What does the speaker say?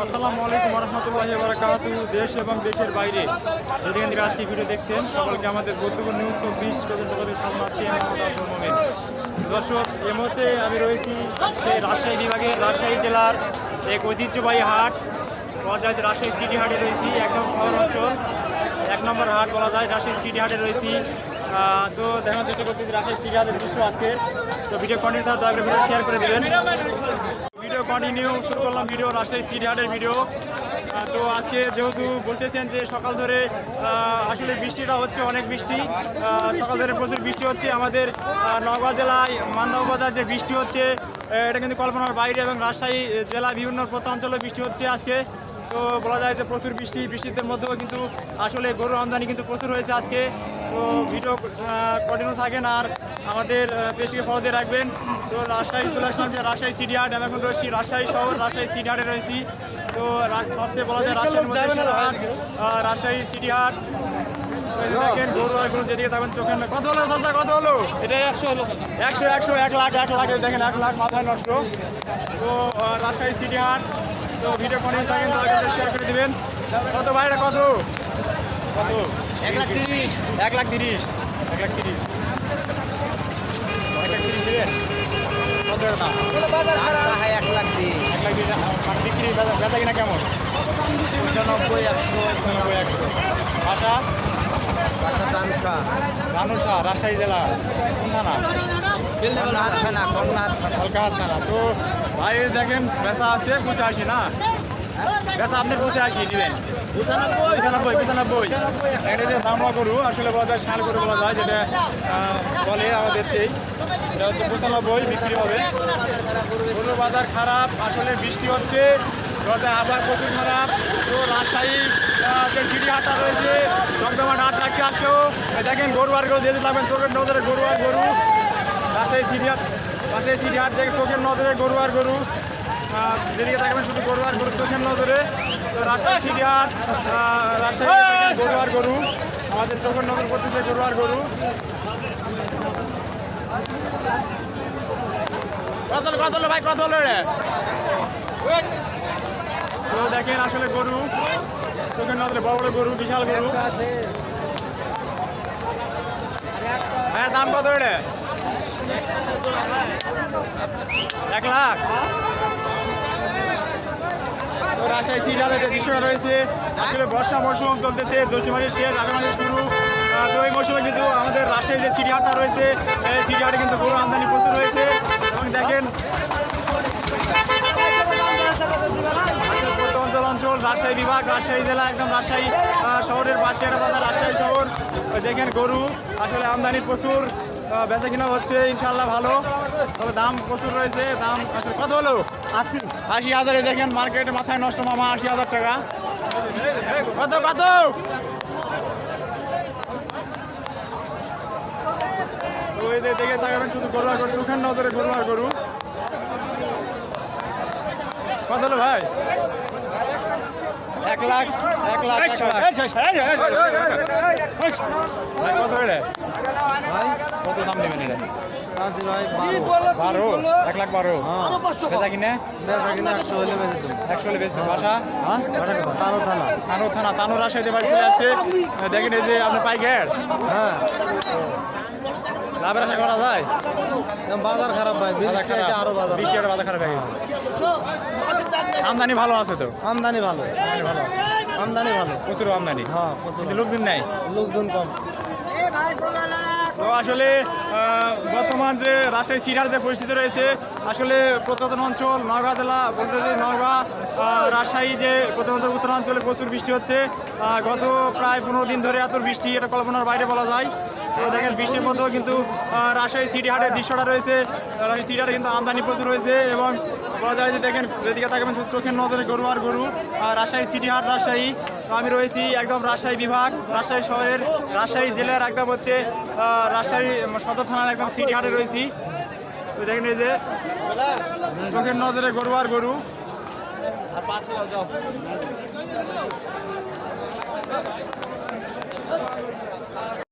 আসসালামু আলাইকুম রহমতুল্লাহি ওয়া বারাকাতুহু। দেশ এবং দেশের বাইরে যেখান থেকে আজকে ভিডিও দেখছেন সকলকে আমাদের গুরুত্বপূর্ণ নিউজ 24 প্রতিবেদনের সামনে আছি আমি মোহাম্মদ আব্দুল মোমিন। দর্শক, এই মুহূর্তে আমি রয়েছি রাজশাহী বিভাগের রাজশাহী জেলার এক ঐতিহ্যবাহী হাট বলা যায় যে রাজশাহী সিটি হাটে রয়েছি, একদম শহর অঞ্চল 1 নম্বর হাট বলা যায়। রাজশাহী সিটি হাটে রয়েছি, তো দেখানোর চেষ্টা করতেছি রাজশাহী সিটি হাটের দৃশ্য আজকে। তো ভিডিও কন্টিনিউ দয়া করে ভিডিও শেয়ার করে দেবেন। ভিডিও কন্টিনিউ শুরু করলাম ভিডিও রাজশাহী সিটি হাটের ভিডিও। তো আজকে যেহেতু বলতেছেন যে সকাল ধরে আসলে বৃষ্টিটা হচ্ছে, অনেক বৃষ্টি, সকাল ধরে প্রচুর বৃষ্টি হচ্ছে আমাদের নওগাঁ জেলায় মান্দা উপজেলায় যে বৃষ্টি হচ্ছে এটা কিন্তু কল্পনার বাইরে, এবং রাজশাহী জেলা বিভিন্ন প্রত্যঞ্চলে বৃষ্টি হচ্ছে আজকে। তো বলা যায় যে প্রচুর বৃষ্টির মধ্যেও কিন্তু আসলে গরুর আমদানি কিন্তু প্রচুর হয়েছে আজকে। তো ভিডিও কন্টিনিউ থাকেন আর আমাদের পেজটিকে ফলো দিয়ে রাখবেন। তো রাজশাহী চলে আসলাম যে রাজশাহী সিটি হাট, আমি এখন রয়েছি রাজশাহী শহর রাজশাহী সিটি হাটে রয়েছি। তো সবচেয়ে বলা যায় রাজশাহী সিটি হাট। দেখেন গরু আর গরু যেদিকে থাকবেন চোখে কত হলো দাদা, কত হলো? এটা 100 হলো, 1 লাখ দেখেন 1 লাখ মাথায় নষ্ট। তো রাজশাহী সিটি হাট, তো ভিডিও কন্টিনিউ থাকেন, শেয়ার করে দিবেন। কত ভাইরা কত কত? 1,30,000 1,30,000 দিবেন কত না? 1 লাখ 1,30,000 মানে বিক্রি বেচা কিনা কেমন? 95, 100 ভাষা রানুসা রাজশাহী জেলা কোন থানা? কলকাতা থানা। তো ভাই দেখেন বেচা আছে 85 না, বেচা আপনার 85 দিবেন 95 এখানে যে দামড়া গরু আসলে বলা যায় ষাঁড় গরু বলা যায়, যেটা বলে আমাদের সেই এটা হচ্ছে 95 বিক্রি হবে। গরুর বাজার খারাপ, আসলে বৃষ্টি হচ্ছে, আবার প্রচুর খারাপ। তো রাজশাহী যে সিটি হাটটা রয়েছে জমজমাট হাট থাকছে আজকেও। দেখেন গরু আর গরু যেতে থাকবেন চোখের নজরে, গরু আর গরু। রাজশাহী সিটি হাট দেখে চোখের নজরে গরু আর গরু, যেদিকে থাকবেন শুধু গরু আর গরু চোখের নজরে। তো রাজশাহী সিটি হাট রাজশাহী গরু আর গরু, আমাদের চোখের নজর করতেছে গরু আর গরু। কত হলো ভাই, কত হলো রে? তো দেখেন আসলে গরু চোখের নজরে বড় বড় গরু, বিশাল গরু। হ্যাঁ, দাম কত রে? 1 লাখ। তো রাজশাহী সিটি হাটের যে দৃশ্যটা রয়েছে, আসলে বর্ষা মৌসুম চলতেছে, জ্যৈষ্ঠ মাসের শেষ, আষাঢ় মাসের শুরু। তো এই মৌসুমে কিন্তু আমাদের রাজশাহী যে সিটি হাটটা রয়েছে, এই সিটি হাটে কিন্তু গরু আমদানি প্রচুর হয়েছে। এবং দেখেন অঞ্চল রাজশাহী বিভাগ, রাজশাহী জেলা, একদম রাজশাহী শহরের পাশে একটা বাজার রাজশাহী শহর। দেখেন গরু আসলে আমদানি প্রচুর, বেচা কিনা হচ্ছে ইনশাল্লাহ ভালো, তবে দাম প্রচুর রয়েছে। দাম আসলে কত হলো? 80,000। দেখেন মার্কেটে মাথায় নষ্ট মামা, 80,000 টাকা। কত কত? তো এই দেখে তাকাবেন শুধু গরু আর গরু, চোখের নজরে গরু আর গরু। কত হলো ভাই? 1 লাখ। ভাই কত এটা? কত দাম নেবেন এটা? 12, 1,12,000। বেচা কিনা 100 হলে বেচবেন। ভাষা তানো রাজশাহীতে বাড়ি চলে আসছে। দেখেন এই যে আপনার পাইকার, হ্যাঁ, লাভের আশা করা যায়? বাজার খারাপ ভাই, বৃষ্টি আছে আরো বাজার খারাপ হয়ে গেছে। আমদানি ভালো আছে তো? আমদানি ভালো, প্রচুর আমদানি। হ্যাঁ, কিন্তু লোকজন নাই, লোকজন কম। তো আসলে বর্তমান যে রাজশাহী সিটি হাটের যে পরিস্থিতি রয়েছে, আসলে প্রত্যন্ত অঞ্চল নওগাঁ জেলা বলতে যে নওগাঁ রাজশাহী যে প্রত্যন্ত উত্তরাঞ্চলে প্রচুর বৃষ্টি হচ্ছে। গত প্রায় 15 দিন ধরে এত বৃষ্টি, এটা কল্পনার বাইরে বলা যায়। তো দেখেন বৃষ্টির মধ্যেও কিন্তু রাজশাহী সিটি হাটের দৃশ্যটা রয়েছে, রাজশাহী সিটি হাটে কিন্তু আমদানি প্রচুর হয়েছে। এবং বলা যায় যে দেখেন যেদিকে থাকবেন চোখের নজরে গরু আর গরু। রাজশাহী সিটি হাট রাজশাহী, আমি রয়েছি একদম রাজশাহী বিভাগ, রাজশাহী শহরের, রাজশাহী জেলার একদম হচ্ছে রাজশাহী সদর থানার একদম সিটি হাটে রয়েছি। তো দেখেন এই যে চোখের নজরে গরু আর গরু। আর